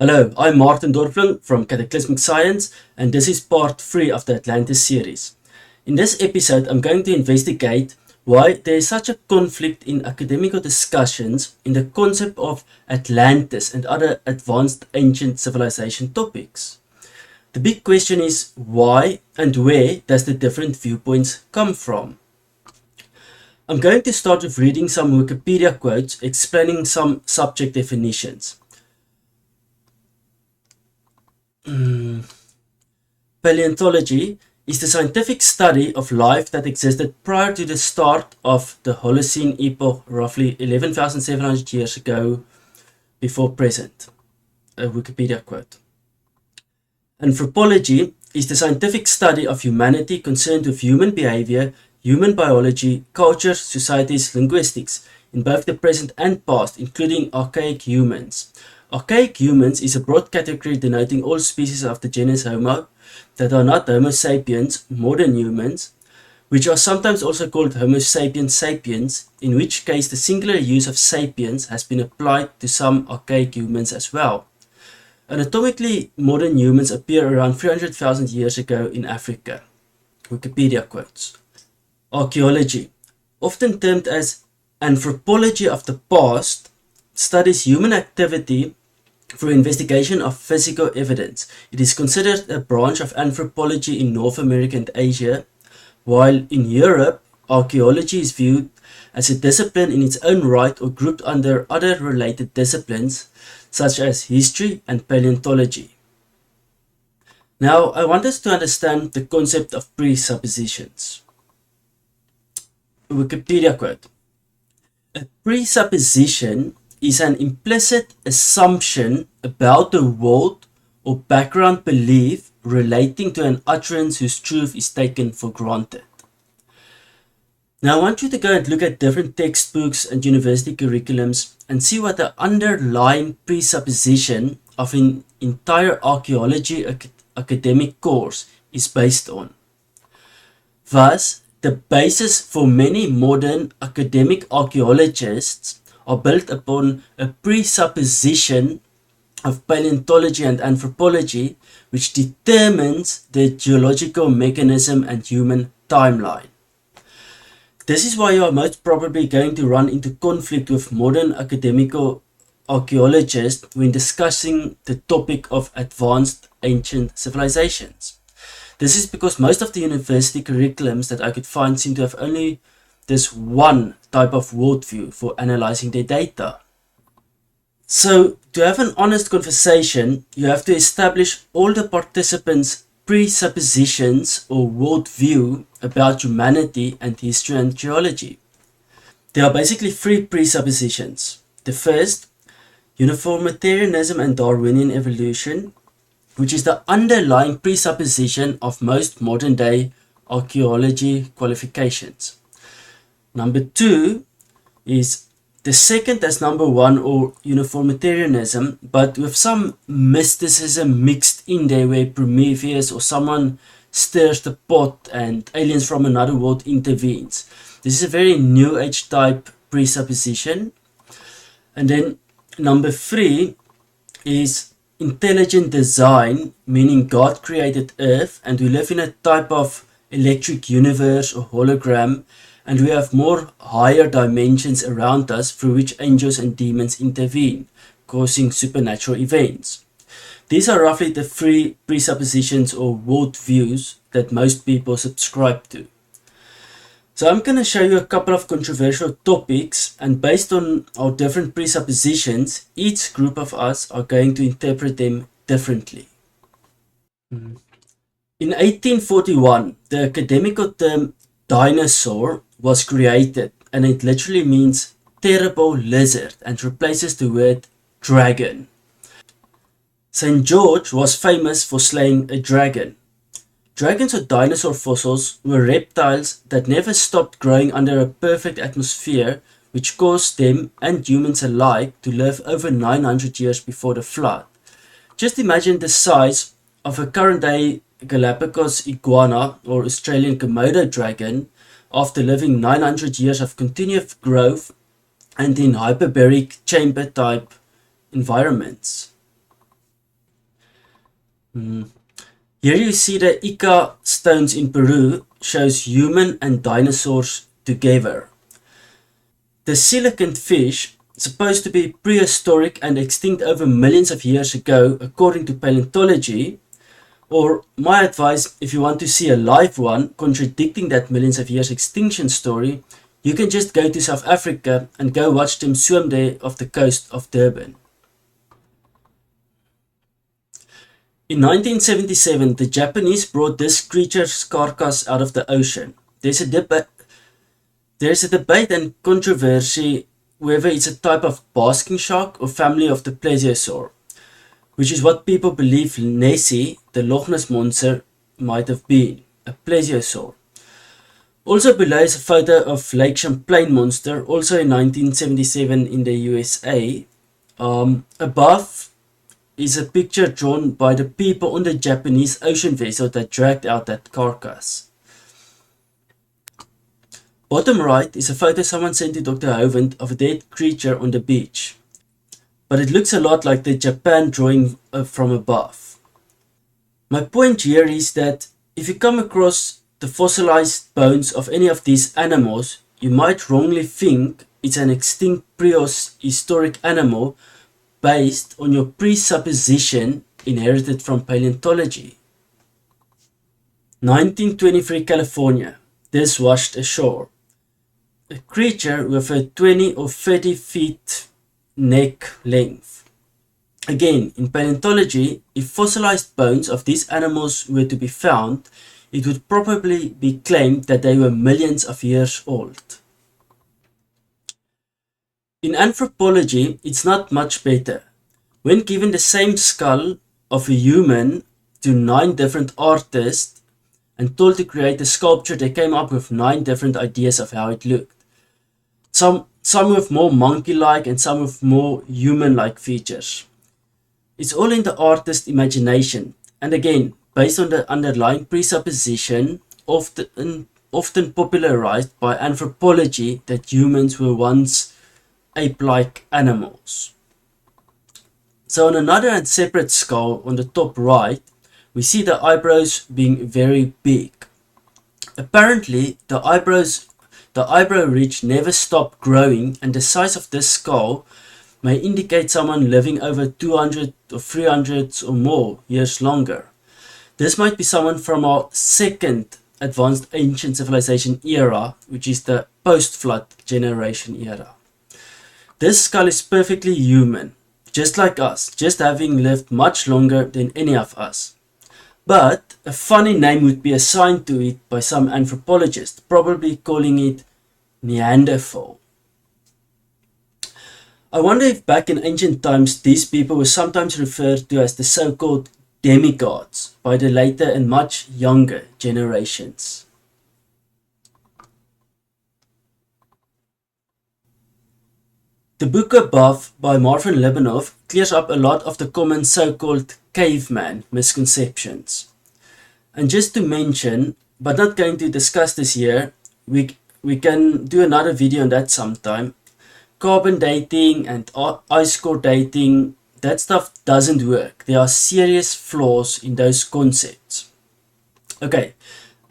Hello, I'm Martin Dorfling from Cataclysmic Science, and this is part 3 of the Atlantis series. In this episode, I'm going to investigate why there is such a conflict in academic discussions in the concept of Atlantis and other advanced ancient civilization topics. The big question is why and where does the different viewpoints come from? I'm going to start with reading some Wikipedia quotes explaining some subject definitions. Paleontology is the scientific study of life that existed prior to the start of the Holocene epoch, roughly 11,700 years ago before present. A Wikipedia quote. Anthropology is the scientific study of humanity concerned with human behavior, human biology, culture, societies, linguistics, in both the present and past, including archaic humans. Archaic humans is a broad category denoting all species of the genus Homo that are not Homo sapiens, modern humans, which are sometimes also called Homo sapiens sapiens, in which case the singular use of sapiens has been applied to some archaic humans as well. Anatomically, modern humans appear around 300,000 years ago in Africa. Wikipedia quotes. Archaeology, often termed as anthropology of the past, studies human activity through investigation of physical evidence. It is considered a branch of anthropology in North America and Asia, while in Europe, archaeology is viewed as a discipline in its own right or grouped under other related disciplines such as history and paleontology. Now, I want us to understand the concept of presuppositions. Wikipedia quote. A presupposition is an implicit assumption about the world or background belief relating to an utterance whose truth is taken for granted. Now I want you to go and look at different textbooks and university curriculums and see what the underlying presupposition of an entire archaeology academic course is based on. Thus, the basis for many modern academic archaeologists are built upon a presupposition of paleontology and anthropology, which determines the geological mechanism and human timeline. This is why you are most probably going to run into conflict with modern academic archaeologists when discussing the topic of advanced ancient civilizations. This is because most of the university curriculums that I could find seem to have only this one type of worldview for analyzing their data. So, to have an honest conversation, you have to establish all the participants' presuppositions or worldview about humanity and history and geology. There are basically three presuppositions. The first, uniformitarianism and Darwinian evolution, which is the underlying presupposition of most modern day archaeology qualifications. Number two is the second as number one, or uniformitarianism, but with some mysticism mixed in there where Prometheus or someone stirs the pot and aliens from another world intervenes. This is a very new age type presupposition. And then number three is intelligent design, meaning God created Earth and we live in a type of electric universe or hologram, and we have more higher dimensions around us through which angels and demons intervene, causing supernatural events. These are roughly the three presuppositions or worldviews that most people subscribe to. So I'm going to show you a couple of controversial topics, and based on our different presuppositions, each group of us are going to interpret them differently. In 1841, the academical term dinosaur was created, and it literally means terrible lizard and replaces the word dragon. St. George was famous for slaying a dragon. Dragons or dinosaur fossils were reptiles that never stopped growing under a perfect atmosphere, which caused them and humans alike to live over 900 years before the flood. Just imagine the size of a current day Galapagos iguana or Australian Komodo dragon after living 900 years of continuous growth and in hyperbaric chamber type environments. Mm. Here you see the Ica stones in Peru shows human and dinosaurs together. The coelacanth fish, supposed to be prehistoric and extinct over millions of years ago according to paleontology, or my advice if you want to see a live one contradicting that millions of years extinction story, you can just go to South Africa and go watch them swim there off the coast of Durban. In 1977, the Japanese brought this creature's carcass out of the ocean. There's a debate and controversy whether it's a type of basking shark or family of the plesiosaur, which is what people believe Nessie, the Loch Ness monster, might have been, a plesiosaur. Also below is a photo of Lake Champlain monster, also in 1977 in the USA. Above is a picture drawn by the people on the Japanese ocean vessel that dragged out that carcass. Bottom right is a photo someone sent to Dr. Hovind of a dead creature on the beach, but it looks a lot like the Japan drawing from above. My point here is that if you come across the fossilized bones of any of these animals, you might wrongly think it's an extinct prehistoric animal based on your presupposition inherited from paleontology. 1923 California. This washed ashore. A creature with a 20 or 30 feet neck length. Again, in paleontology, if fossilized bones of these animals were to be found, it would probably be claimed that they were millions of years old. In anthropology, it's not much better. When given the same skull of a human to 9 different artists and told to create a sculpture, they came up with 9 different ideas of how it looked. Some with more monkey-like and some with more human-like features. It's all in the artist's imagination, and again, based on the underlying presupposition, often popularized by anthropology, that humans were once ape-like animals. So on another and separate skull on the top right, we see the eyebrows being very big. Apparently, the eyebrow ridge never stopped growing, and the size of this skull may indicate someone living over 200 or 300 or more years longer. This might be someone from our second advanced ancient civilization era, which is the post-flood generation era. This skull is perfectly human, just like us, just having lived much longer than any of us. But a funny name would be assigned to it by some anthropologists, probably calling it Neanderthal. I wonder if back in ancient times these people were sometimes referred to as the so-called demigods by the later and much younger generations. The book above by Marvin Lebanov clears up a lot of the common so-called caveman misconceptions. And just to mention, but not going to discuss this here, we can do another video on that sometime. Carbon dating and ice core dating, that stuff doesn't work. There are serious flaws in those concepts. Okay,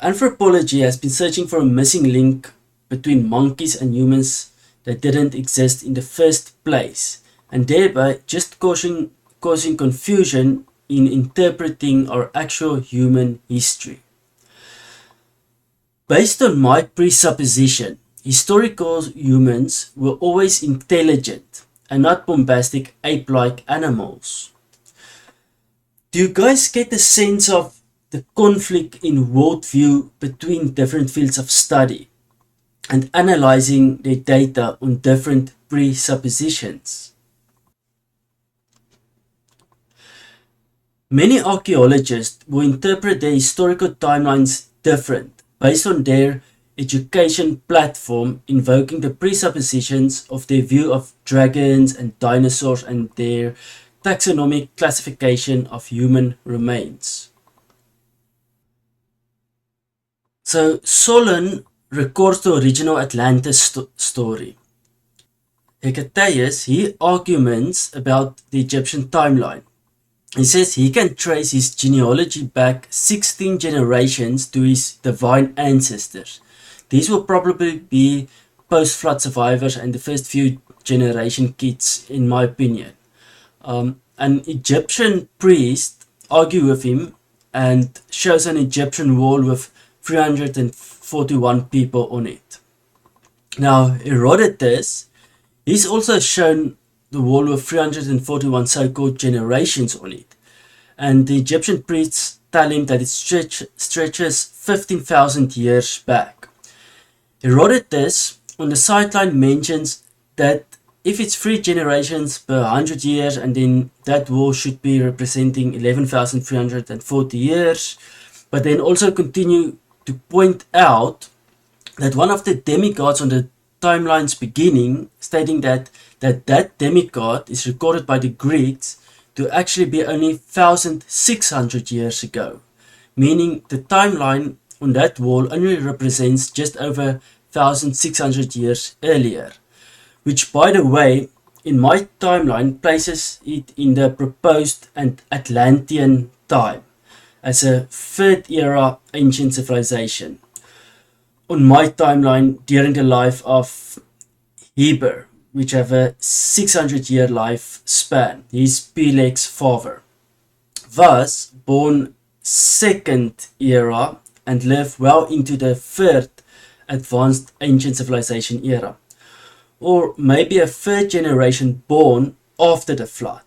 anthropology has been searching for a missing link between monkeys and humans that didn't exist in the first place, and thereby just causing confusion in interpreting our actual human history. Based on my presupposition, historical humans were always intelligent and not bombastic ape-like animals. Do you guys get a sense of the conflict in worldview between different fields of study and analyzing their data on different presuppositions? Many archaeologists will interpret their historical timelines different based on their education platform, invoking the presuppositions of their view of dragons and dinosaurs and their taxonomic classification of human remains. So Solon records the original Atlantis story. Hecataeus, he arguments about the Egyptian timeline. He says he can trace his genealogy back 16 generations to his divine ancestors. These will probably be post-flood survivors and the first few generation kids, in my opinion. An Egyptian priest argues with him and shows an Egyptian wall with 341 people on it. Now, Herodotus, he's also shown the wall with 341 so-called generations on it. And the Egyptian priests tell him that it stretches 15,000 years back. Herodotus on the sideline mentions that if it's 3 generations per 100 years, and then that wall should be representing 11,340 years, but then also continue to point out that one of the demigods on the timeline's beginning, stating that demigod is recorded by the Greeks to actually be only 1,600 years ago, meaning the timeline on that wall only represents just over 1,600 years earlier, which, by the way, in my timeline places it in the proposed and Atlantean time as a third era ancient civilization. On my timeline during the life of Heber, which have a 600-year lifespan. He's Peleg's father. Thus, born second era and lived well into the third advanced ancient civilization era. Or maybe a third generation born after the flood.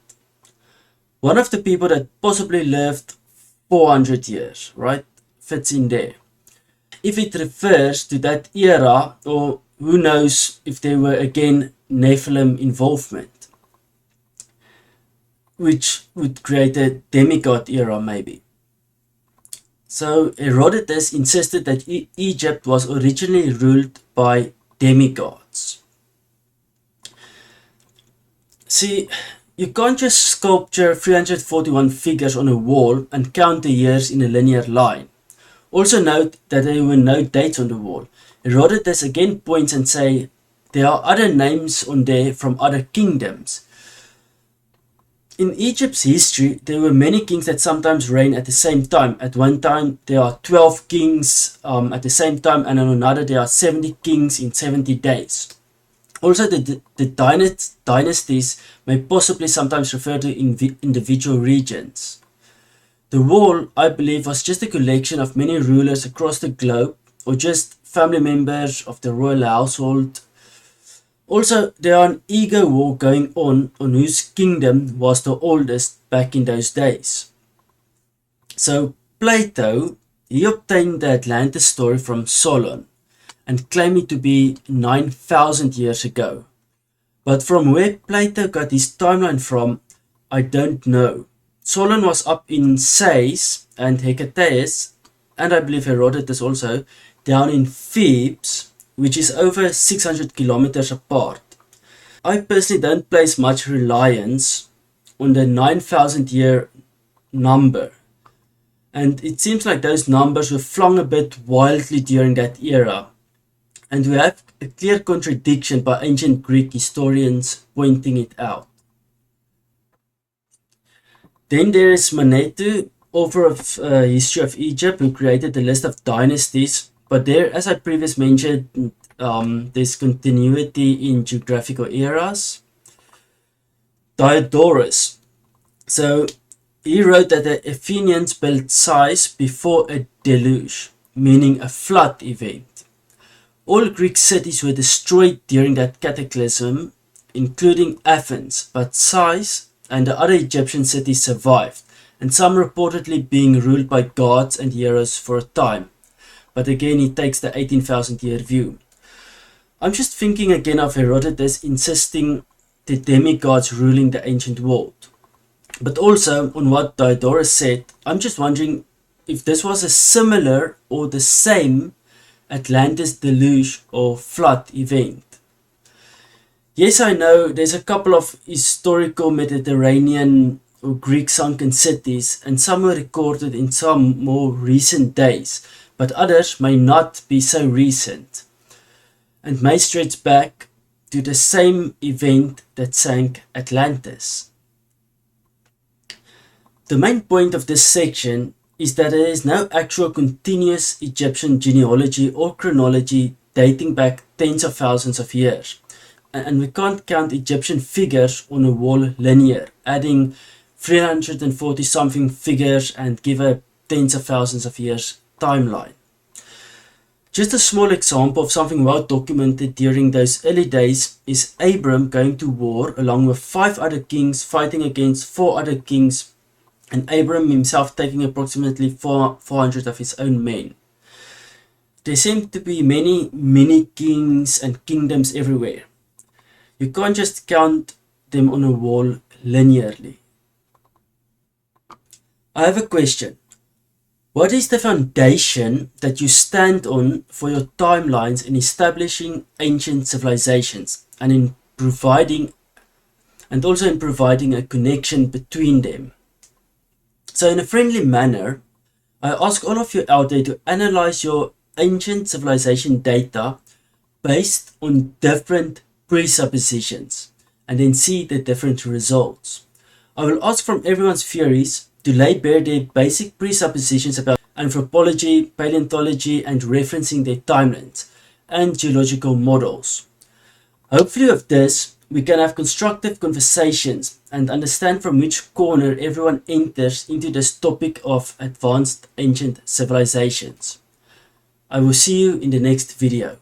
One of the people that possibly lived 400 years, right, fits in there. If it refers to that era, or who knows if there were again Nephilim involvement, which would create a demigod era maybe. So Herodotus insisted that Egypt was originally ruled by demigods. See, you can't just sculpture 341 figures on a wall and count the years in a linear line. Also note that there were no dates on the wall. Herodotus again points and says there are other names on there from other kingdoms. In Egypt's history, there were many kings that sometimes reign at the same time. At one time, there are 12 kings at the same time, and on another, there are 70 kings in 70 days. Also, the dynasties may possibly sometimes refer to individual regions. The wall, I believe, was just a collection of many rulers across the globe, or just family members of the royal household. Also, there are an ego war going on whose kingdom was the oldest back in those days. So Plato, he obtained the Atlantis story from Solon and claimed it to be 9,000 years ago. But from where Plato got his timeline from, I don't know. Solon was up in Sais and Hecataeus, and I believe Herodotus also, down in Thebes, which is over 600 kilometers apart. I personally don't place much reliance on the 9,000 year number, and it seems like those numbers were flung a bit wildly during that era, and we have a clear contradiction by ancient Greek historians pointing it out. Then there is Manetho, author of History of Egypt, who created a list of dynasties. But there, as I previously mentioned, there's continuity in geographical eras. Diodorus. So he wrote that the Athenians built Sais before a deluge, meaning a flood event. All Greek cities were destroyed during that cataclysm, including Athens, but Sais and the other Egyptian cities survived, and some reportedly being ruled by gods and heroes for a time. But again, he takes the 18,000 year view. I'm just thinking again of Herodotus insisting the demigods ruling the ancient world. But also on what Diodorus said, I'm just wondering if this was a similar or the same Atlantis deluge or flood event. Yes, I know there's a couple of historical Mediterranean or Greek sunken cities, and some were recorded in some more recent days, but others may not be so recent and may stretch back to the same event that sank Atlantis. The main point of this section is that there is no actual continuous Egyptian genealogy or chronology dating back tens of thousands of years. And we can't count Egyptian figures on a wall linear, adding 340 something figures and give a tens of thousands of years timeline. Just a small example of something well documented during those early days is Abram going to war along with 5 other kings fighting against 4 other kings, and Abram himself taking approximately 400 of his own men. There seem to be many kings and kingdoms everywhere. You can't just count them on a wall linearly. I have a question. What is the foundation that you stand on for your timelines in establishing ancient civilizations and also in providing a connection between them? So in a friendly manner, I ask all of you out there to analyze your ancient civilization data based on different presuppositions and then see the different results. I will ask from everyone's theories to lay bare their basic presuppositions about anthropology, paleontology, and referencing their timelines and geological models. Hopefully with this, we can have constructive conversations and understand from which corner everyone enters into this topic of advanced ancient civilizations. I will see you in the next video.